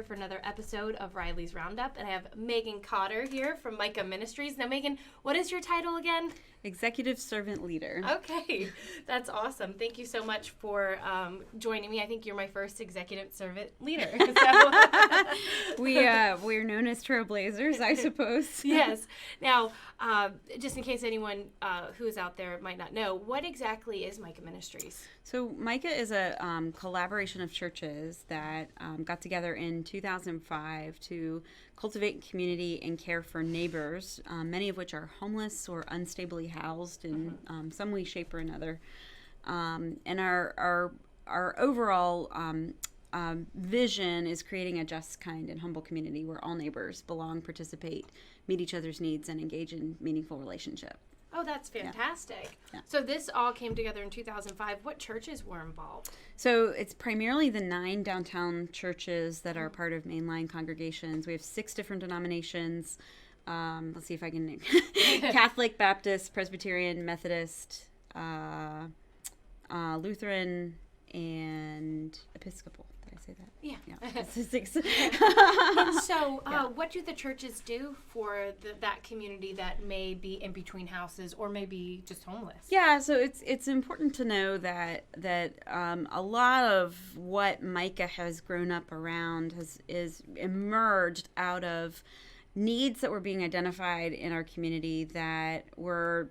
here for another episode of Riley's Roundup, and I have Meghan Cotter here from Micah Ministries. Now, Meghan, what is your title again? Executive Servant Leader. Okay, that's awesome. Thank you so much for joining me. I think you're my first executive servant leader. So. We're known as trailblazers, I suppose. Yes. Now, just in case anyone who is out there might not know, what exactly is Micah Ministries? So Micah is a collaboration of churches that got together in 2005 to cultivate community and care for neighbors, many of which are homeless or unstably housed in some way, shape, or another. And our overall vision is creating a just, kind, and humble community where all neighbors belong, participate, meet each other's needs, and engage in meaningful relationship. Oh, that's fantastic. Yeah. So this all came together in 2005. What churches were involved? So it's primarily the 9 downtown churches that are part of mainline congregations. We have 6 different denominations. Let's see if I can name Catholic, Baptist, Presbyterian, Methodist, Lutheran, and Episcopal. Did I say that? Yeah. 6. And so what do the churches do for that community that may be in between houses or maybe just homeless? Yeah, so it's important to know that a lot of what Micah has grown up around is emerged out of needs that were being identified in our community that were,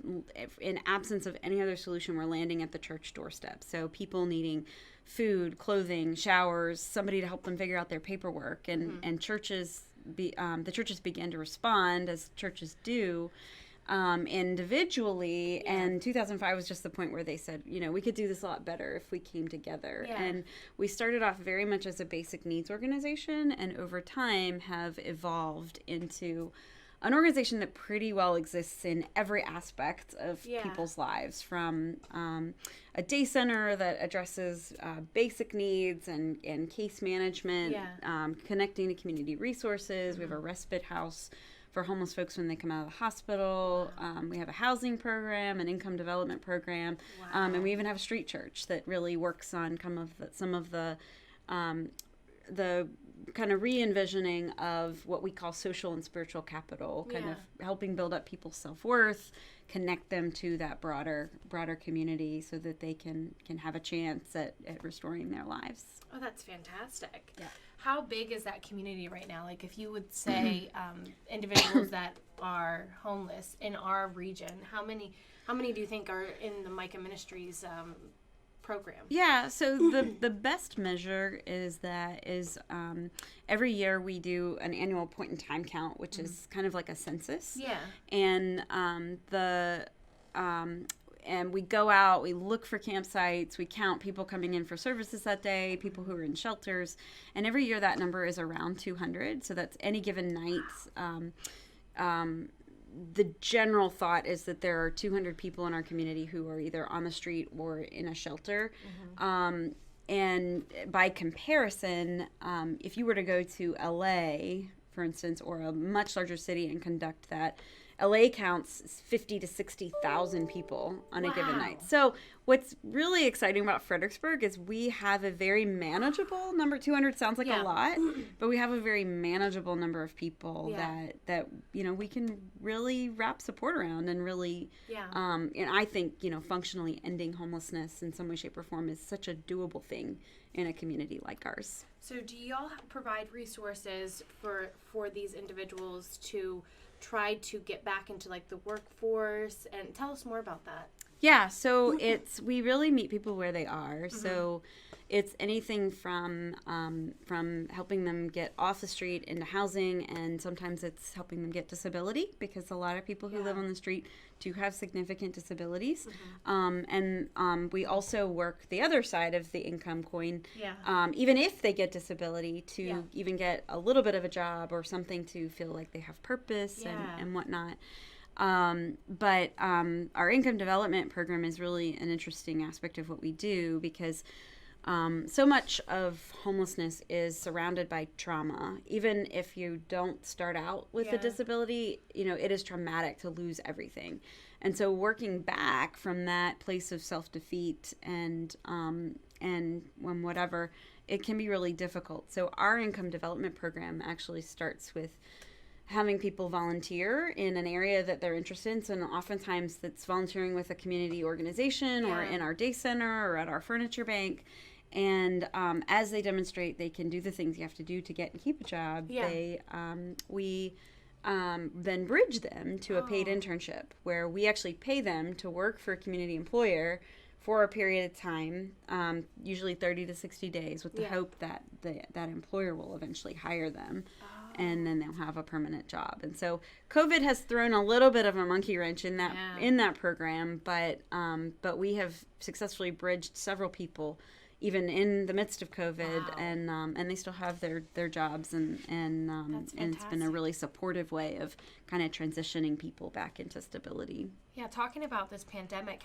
in absence of any other solution, were landing at the church doorstep. So people needing food, clothing, showers, somebody to help them figure out their paperwork, and churches, the churches began to respond, as churches do, individually. Yeah. And 2005 was just the point where they said, we could do this a lot better if we came together. Yeah. And we started off very much as a basic needs organization, and over time have evolved into an organization that pretty well exists in every aspect of people's lives, from a day center that addresses basic needs and case management, connecting to community resources. We have a respite house for homeless folks when they come out of the hospital. We have a housing program, an income development program, and we even have a street church that really works on some of the kind of re-envisioning of what we call social and spiritual capital, kind of helping build up people's self-worth, connect them to that broader community so that they can have a chance at restoring their lives. Oh, that's fantastic. Yeah. How big is that community right now? Like, if you would say individuals that are homeless in our region, how many do you think are in the Micah Ministries program? Yeah, so the best measure is every year we do an annual point in time count, which is kind of like a census. Yeah. And and we go out, we look for campsites, we count people coming in for services that day, people who are in shelters, and every year that number is around 200. So that's any given night. The general thought is that there are 200 people in our community who are either on the street or in a shelter. And by comparison, if you were to go to LA, for instance, or a much larger city and conduct that, LA counts 50 to 60,000 people on a given night. So what's really exciting about Fredericksburg is we have a very manageable number. 200 sounds like a lot, but we have a very manageable number of people that we can really wrap support around and really, and I think, functionally ending homelessness in some way, shape, or form is such a doable thing in a community like ours. So do y'all provide resources for these individuals to try to get back into like the workforce? And tell us more about that. Yeah, so we really meet people where they are. So it's anything from helping them get off the street into housing, and sometimes it's helping them get disability, because a lot of people who live on the street do have significant disabilities. And we also work the other side of the income coin, even if they get disability, to even get a little bit of a job or something to feel like they have purpose and whatnot. But our income development program is really an interesting aspect of what we do, because so much of homelessness is surrounded by trauma. Even if you don't start out with a disability, it is traumatic to lose everything. And so working back from that place of self-defeat and whatever it can be really difficult. So our income development program actually starts with having people volunteer in an area that they're interested in. So oftentimes that's volunteering with a community organization or in our day center or at our furniture bank. And as they demonstrate they can do the things you have to do to get and keep a job, we then bridge them to a paid internship where we actually pay them to work for a community employer for a period of time, usually 30 to 60 days, with the hope that that employer will eventually hire them. And then they'll have a permanent job. And so COVID has thrown a little bit of a monkey wrench in that program, but we have successfully bridged several people even in the midst of COVID, and they still have their jobs, and it's been a really supportive way of kind of transitioning people back into stability. Yeah, talking about this pandemic,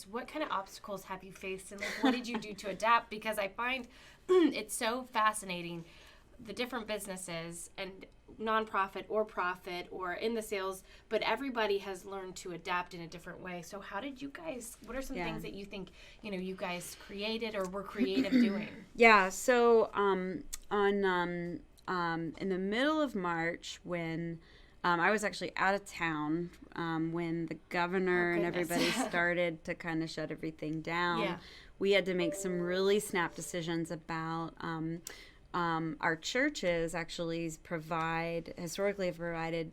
what kind of obstacles have you faced, and like, what did you do to adapt? Because I find it's so fascinating, the different businesses and nonprofit or profit or in the sales, but everybody has learned to adapt in a different way. So how did you guys, what are some things that you think, you guys created or were creative doing? Yeah, so in the middle of March, when I was actually out of town, when the governor and everybody started to kind of shut everything down, we had to make some really snap decisions about our churches actually historically have provided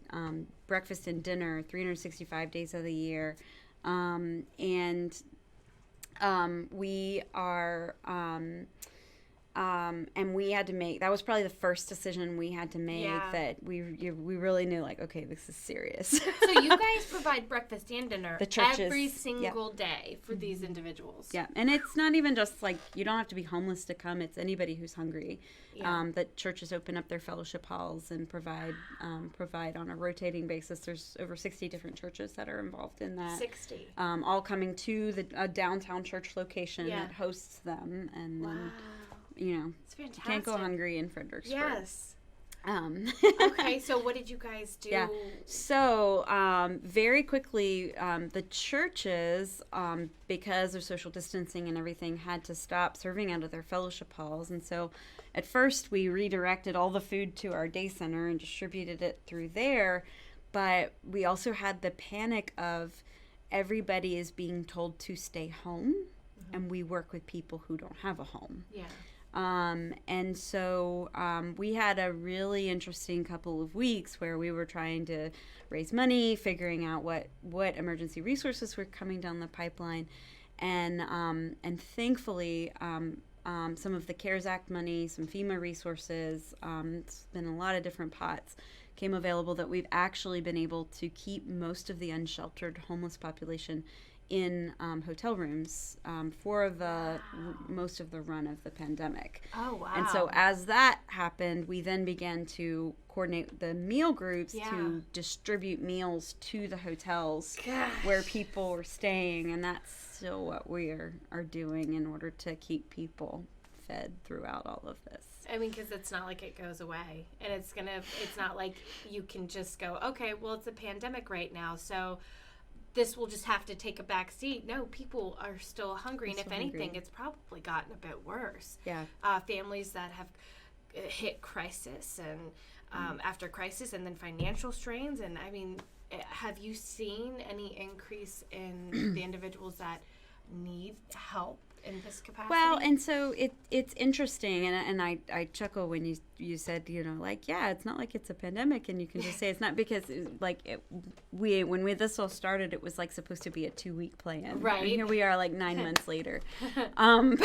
breakfast and dinner 365 days of the year. We are, and we had to make, that was probably the first decision we had to make that we really knew, like, okay, this is serious. So you guys provide breakfast and dinner the churches, every single day for these individuals. Yeah, and it's not even just like, you don't have to be homeless to come, it's anybody who's hungry. The churches open up their fellowship halls and provide on a rotating basis. There's over 60 different churches that are involved in that. 60. All coming to a downtown church location that hosts them, and then It's fantastic. You can't go hungry in Fredericksburg. Yes. Okay, so what did you guys do? Yeah. So very quickly, the churches, because of social distancing and everything, had to stop serving out of their fellowship halls. And so at first we redirected all the food to our day center and distributed it through there. But we also had the panic of everybody is being told to stay home, and we work with people who don't have a home. Yeah. And so we had a really interesting couple of weeks where we were trying to raise money, figuring out what emergency resources were coming down the pipeline, and thankfully some of the CARES Act money, some FEMA resources, it's been a lot of different pots, came available that we've actually been able to keep most of the unsheltered homeless population in hotel rooms for most of the run of the pandemic. Oh, wow. And so as that happened, we then began to coordinate the meal groups to distribute meals to the hotels where people were staying, and that's still what we are doing in order to keep people fed throughout all of this. I mean, because it's not like it goes away, and it's not like you can just go, okay, well, it's a pandemic right now, so this will just have to take a back seat. No, people are still hungry, and if anything, it's probably gotten a bit worse. Yeah. Families that have hit crisis and after crisis, and then financial strains. And I mean, have you seen any increase in the individuals that need help in this capacity? Well, and so it's interesting, and I chuckle when you said, it's not like it's a pandemic, and you can just say it's not, because when this all started, it was like supposed to be a 2-week plan, right? And here we are, like 9 months later, and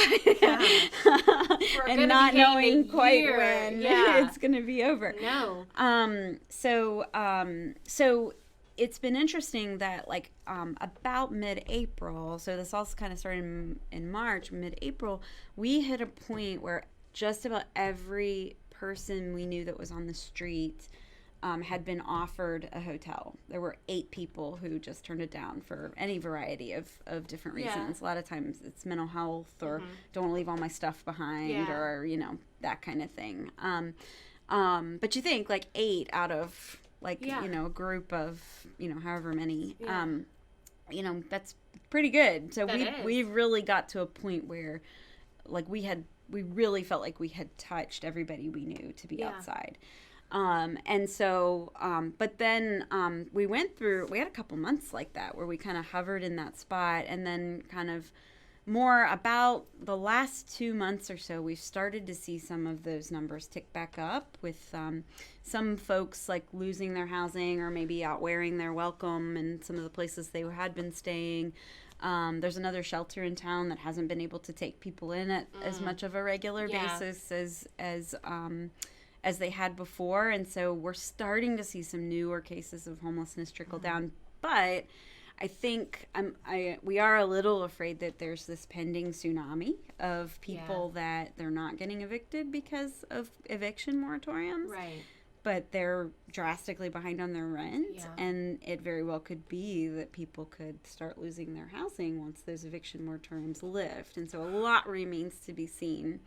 not knowing quite when it's going to be over. No. So it's been interesting that about mid-April, so this all kind of started in March, mid-April, we hit a point where just about every person we knew that was on the street had been offered a hotel. There were 8 people who just turned it down for any variety of different reasons. A lot of times it's mental health, or don't want to leave all my stuff behind, or, that kind of thing. But you think 8 out of a group of, however many, that's pretty good. So we really got to a point where we had we really felt like we had touched everybody we knew to be Yeah. outside. And so, but then we had a couple months like that where we kind of hovered in that spot, and then kind of more about the last 2 months or so, we've started to see some of those numbers tick back up with some folks like losing their housing or maybe outwearing their welcome in some of the places they had been staying. There's another shelter in town that hasn't been able to take people in at as much of a regular basis as they had before, and so we're starting to see some newer cases of homelessness trickle down. But I think we are a little afraid that there's this pending tsunami of people that they're not getting evicted because of eviction moratoriums. Right. But they're drastically behind on their rent, Yeah. and it very well could be that people could start losing their housing once those eviction moratoriums lift. And so a lot remains to be seen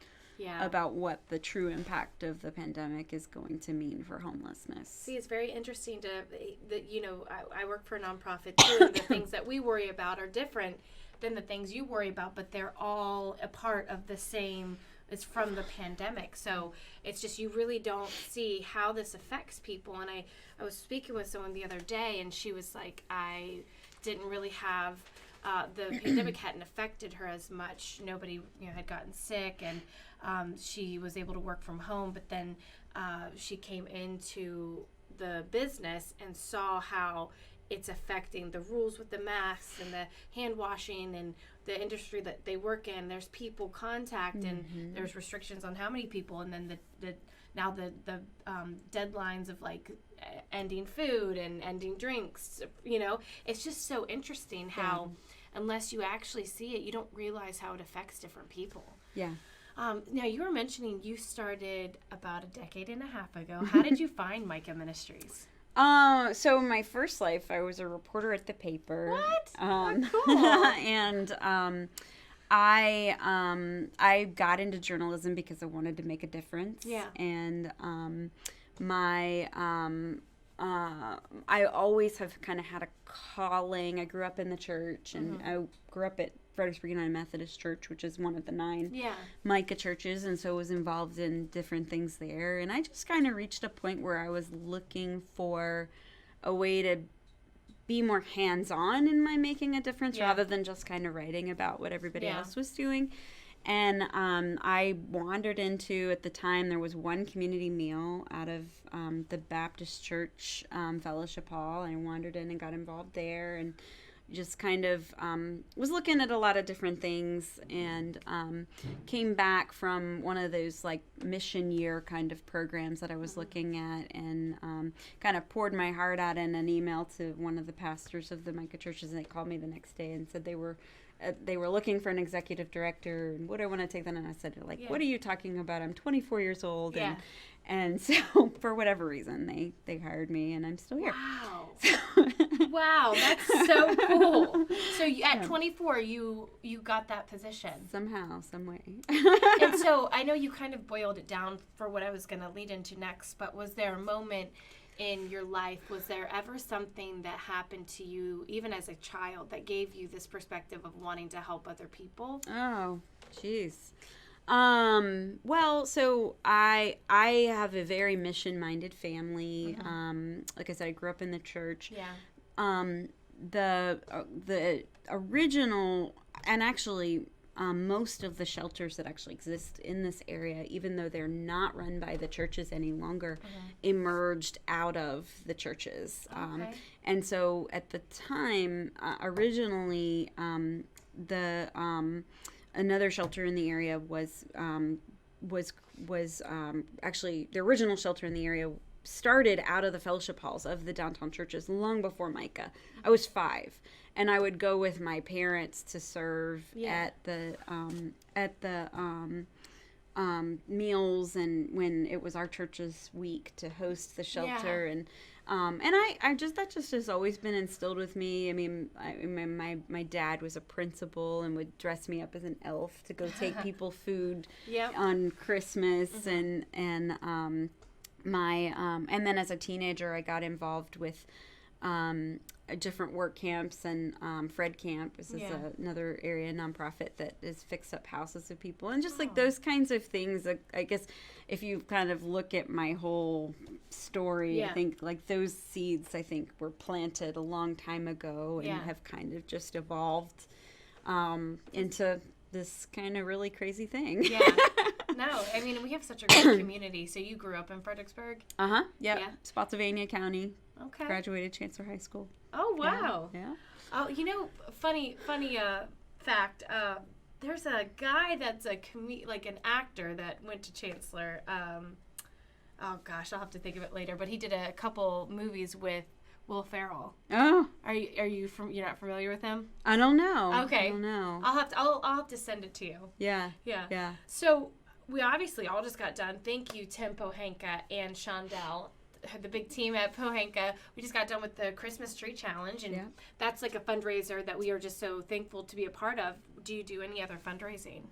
about what the true impact of the pandemic is going to mean for homelessness. See, it's very interesting I work for a nonprofit too, and the things that we worry about are different than the things you worry about, but they're all a part of the same. It's from the pandemic. So it's just, you really don't see how this affects people. And I was speaking with someone the other day, and she was like, I didn't really have, the pandemic hadn't affected her as much. Nobody had gotten sick, and she was able to work from home. But then she came into the business and saw how it's affecting the rules with the masks and the hand washing and the industry that they work in. There's people contact, and there's restrictions on how many people, and then the deadlines of like ending food and ending drinks. It's just so interesting how unless you actually see it, you don't realize how it affects different people. Yeah. Now, you were mentioning you started about a decade and a half ago. How did you find Micah Ministries? So my first life, I was a reporter at the paper. What? Cool. And I got into journalism because I wanted to make a difference. Yeah. And I always have kind of had a calling. I grew up in the church, and I grew up at Fredericksburg United Methodist Church, which is one of the 9 Micah churches, and so was involved in different things there. And I just kind of reached a point where I was looking for a way to be more hands-on in my making a difference rather than just kind of writing about what everybody else was doing. And I wandered into, at the time, there was one community meal out of the Baptist Church Fellowship Hall. I wandered in and got involved there, and just kind of was looking at a lot of different things, and came back from one of those like mission year kind of programs that I was looking at, and kind of poured my heart out in an email to one of the pastors of the Micah churches, and they called me the next day and said they were looking for an executive director, and would I want to take that? And I said, what are you talking about? I'm 24 years old. And so for whatever reason, they hired me, and I'm still here. Wow. Wow, that's so cool. So at 24, you got that position. Somehow, some way. And so I know you kind of boiled it down for what I was going to lead into next, but was there a moment in your life, was there ever something that happened to you, even as a child, that gave you this perspective of wanting to help other people? Oh, jeez. Well, so I have a very mission-minded family. Like I said, I grew up in the church. Yeah. The original, and actually most of the shelters that actually exist in this area, even though they're not run by the churches any longer, emerged out of the churches. And so at the time, originally, another shelter in the area was actually the original shelter in the area started out of the fellowship halls of the downtown churches long before Micah. I was 5, and I would go with my parents to serve at the meals, and when it was our church's week to host the shelter, and I just, that just has always been instilled with me. I mean, my dad was a principal and would dress me up as an elf to go take people food on Christmas, and then as a teenager, I got involved with different work camps, and Fred Camp. This is another area nonprofit that is fixed up houses of people, and just like those kinds of things. I guess if you kind of look at my whole story, I think like those seeds, I think, were planted a long time ago and have kind of just evolved into this kind of really crazy thing. Yeah. No, I mean, we have such a great community. So you grew up in Fredericksburg? Yep. Yeah. Spotsylvania County. Okay. Graduated Chancellor High School. Oh, wow. Yeah. Oh, funny fact. There's a guy that's like an actor that went to Chancellor. Oh gosh, I'll have to think of it later. But he did a couple movies with Will Ferrell. Oh. You're not familiar with him? I don't know. Okay. I don't know. I'll have to send it to you. Yeah. Yeah. Yeah. So we obviously all just got done. Thank you, Tim Pohanka and Shondell, the big team at Pohanka. We just got done with the Christmas Tree Challenge, and that's like a fundraiser that we are just so thankful to be a part of. Do you do any other fundraising?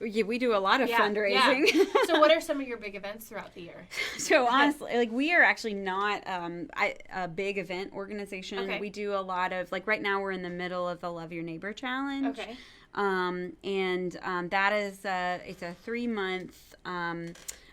Yeah, we do a lot of fundraising. Yeah. So what are some of your big events throughout the year? So honestly, like we are actually not a big event organization. Okay. We do a lot of, like right now we're in the middle of the Love Your Neighbor Challenge. Okay. That is it's a 3-month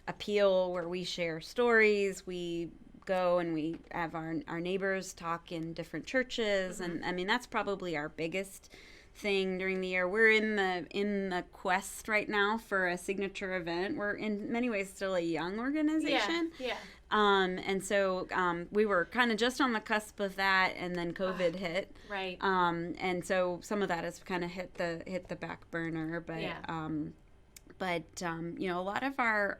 appeal where we share stories. We go and we have our neighbors talk in different churches, and I mean that's probably our biggest thing during the year. We're in the quest right now for a signature event. We're in many ways still a young organization. Yeah. And so we were kind of just on the cusp of that, and then COVID hit. Right. And so some of that has kind of hit the back burner, but a lot of our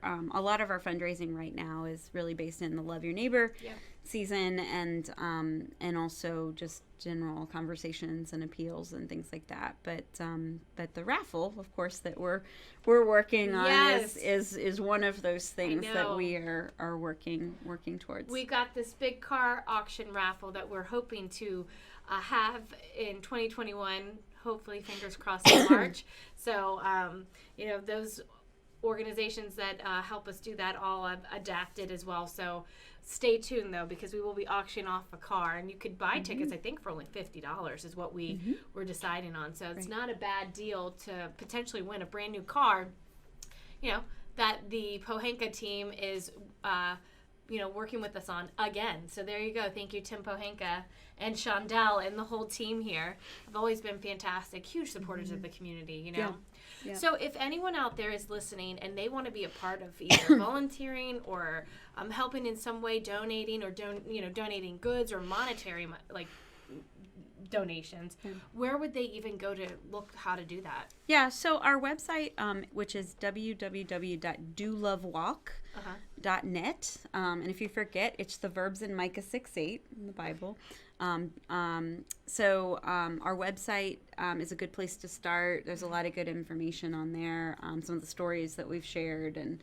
fundraising right now is really based in the Love Your Neighbor season, and also just general conversations and appeals and things like that. But the raffle, of course, that we're working on is one of those things that we are working towards. We got this big car auction raffle that we're hoping to have in 2021. Hopefully, fingers crossed, in March. So, those organizations that help us do that all have adapted as well. So stay tuned, though, because we will be auctioning off a car. And you could buy tickets, I think, for only $50 is what we were deciding on. So it's not a bad deal to potentially win a brand new car, that the Pohanka team is working with us on again. So there you go. Thank you, Tim Pohanka and Shondell and the whole team here. Have always been fantastic, huge supporters of the community, Yeah. So if anyone out there is listening and they want to be a part of either volunteering or helping in some way, donating or donating goods or monetary donations, where would they even go to look how to do that? Yeah, so our website, which is www.dolovewalk.net, and if you forget, it's the verbs in Micah 6:8 in the Bible. So our website is a good place to start. There's a lot of good information on there, some of the stories that we've shared, and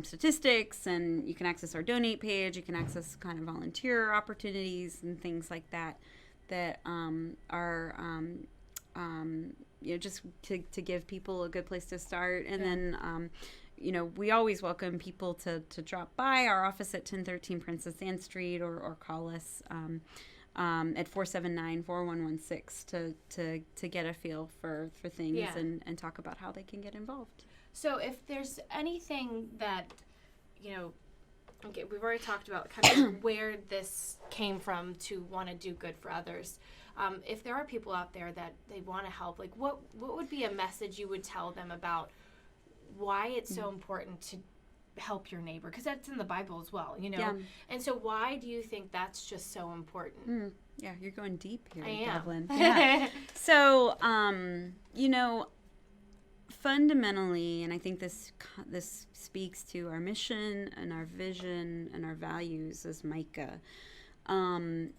statistics, and you can access our donate page. You can access kind of volunteer opportunities and things like that are just to give people a good place to start. And then we always welcome people to drop by our office at 1013 Princess Anne Street, or call us at 479-4116 to get a feel for things and talk about how they can get involved. So if there's anything that, okay, we've already talked about kind of where this came from to want to do good for others. If there are people out there that they want to help, like what would be a message you would tell them about why it's so important to help your neighbor? Because that's in the Bible as well, And so why do you think that's just so important? Yeah, you're going deep here, Devlin. Yeah. So, fundamentally, and I think this speaks to our mission and our vision and our values as Micah,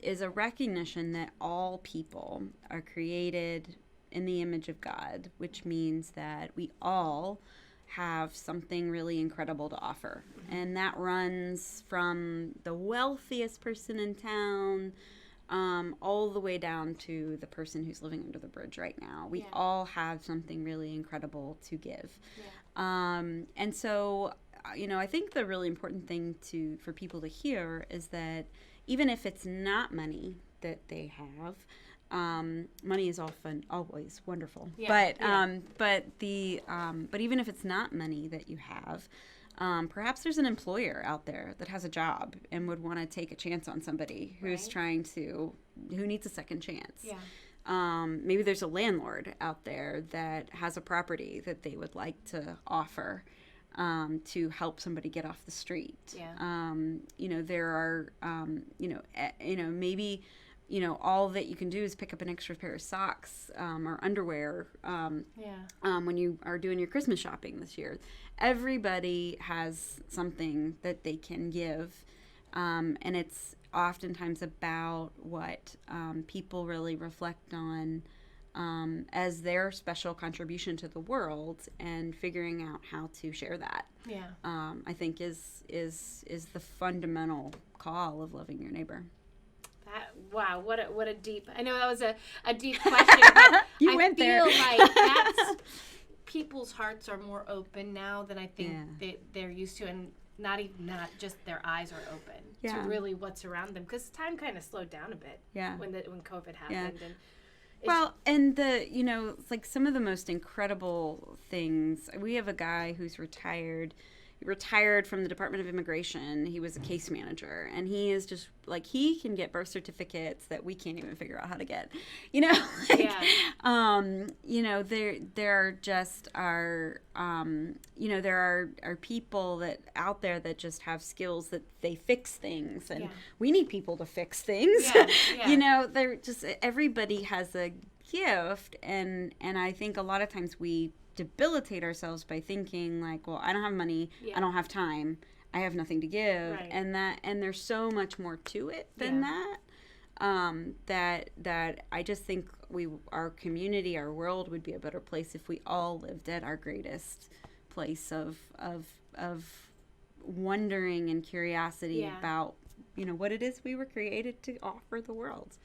is a recognition that all people are created in the image of God, which means that we all have something really incredible to offer. And that runs from the wealthiest person in town all the way down to the person who's living under the bridge right now. We all have something really incredible to give. And so I think the really important thing for people to hear is that even if it's not money that they have, money is often always wonderful. Yeah, but even if it's not money that you have, perhaps there's an employer out there that has a job and would want to take a chance on somebody who's who needs a second chance. Yeah. Maybe there's a landlord out there that has a property that they would like to offer to help somebody get off the street. Yeah. There are, maybe, all that you can do is pick up an extra pair of socks or underwear when you are doing your Christmas shopping this year. Everybody has something that they can give, and it's oftentimes about what people really reflect on as their special contribution to the world, and figuring out how to share that. Yeah. I think is the fundamental call of loving your neighbor. Wow, what a deep. I know that was a deep question, but You went there. I feel like that's people's hearts are more open now than I think they're used to, and not just their eyes are open to really what's around them, because time kind of slowed down a bit when COVID happened. And like some of the most incredible things. We have a guy who's retired. He retired from the Department of Immigration. He was a case manager, and he is just like, he can get birth certificates that we can't even figure out how to get. There just are, there are people that out there that just have skills that they fix things, and we need people to fix things. They're just, everybody has a gift, and I think a lot of times we debilitate ourselves by thinking like, well, I don't have money, I don't have time, I have nothing to give, and there's so much more to it than that. That I just think our community, our world would be a better place if we all lived at our greatest place of wondering and curiosity about what it is we were created to offer the world.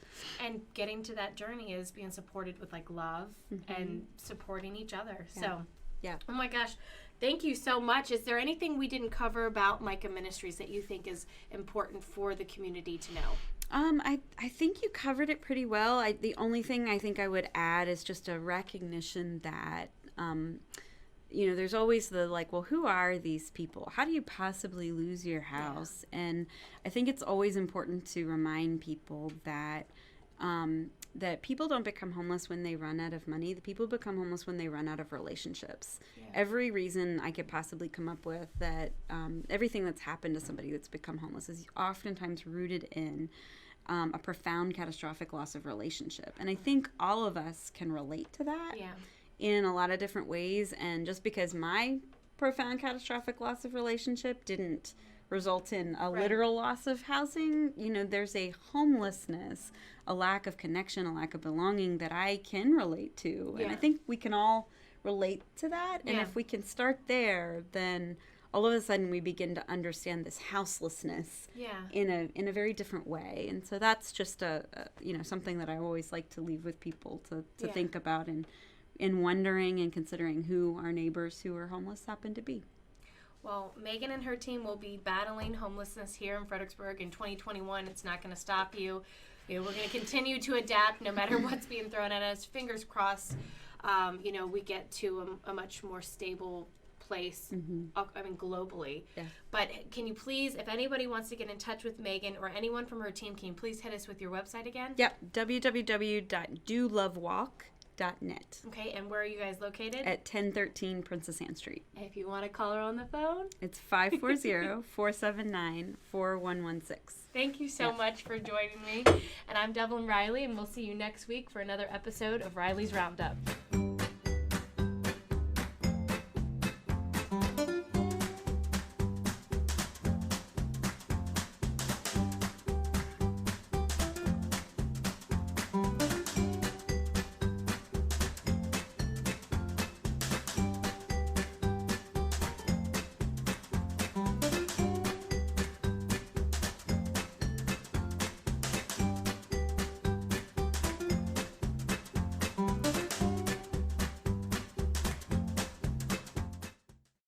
And getting to that journey is being supported with like love and supporting each other. So, oh my gosh, thank you so much. Is there anything we didn't cover about Micah Ministries that you think is important for the community to know? I think you covered it pretty well. The only thing I think I would add is just a recognition that there's always the like, well, who are these people? How do you possibly lose your house? And I think it's always important to remind people that that people don't become homeless when they run out of money. The people become homeless when they run out of relationships. Every reason I could possibly come up with that everything that's happened to somebody that's become homeless is oftentimes rooted in a profound catastrophic loss of relationship. And I think all of us can relate to that. In a lot of different ways, and just because my profound catastrophic loss of relationship didn't result in a literal loss of housing, there's a homelessness, a lack of connection, a lack of belonging that I can relate to. And I think we can all relate to that. And if we can start there, then all of a sudden we begin to understand this houselessness in a very different way. And so that's just something that I always like to leave with people to think about in wondering and considering who our neighbors who are homeless happen to be. Well, Meghan and her team will be battling homelessness here in Fredericksburg in 2021. It's not going to stop you. We're going to continue to adapt no matter what's being thrown at us. Fingers crossed, we get to a much more stable place, globally. But can you please, if anybody wants to get in touch with Meghan or anyone from her team, can you please hit us with your website again? www.dolovewalk.net. Okay, and where are you guys located? At 1013 Princess Anne Street. If you want to call her on the phone, it's 540-479-4116. Thank you so much for joining me. And I'm Devlin Riley, and we'll see you next week for another episode of Riley's Roundup.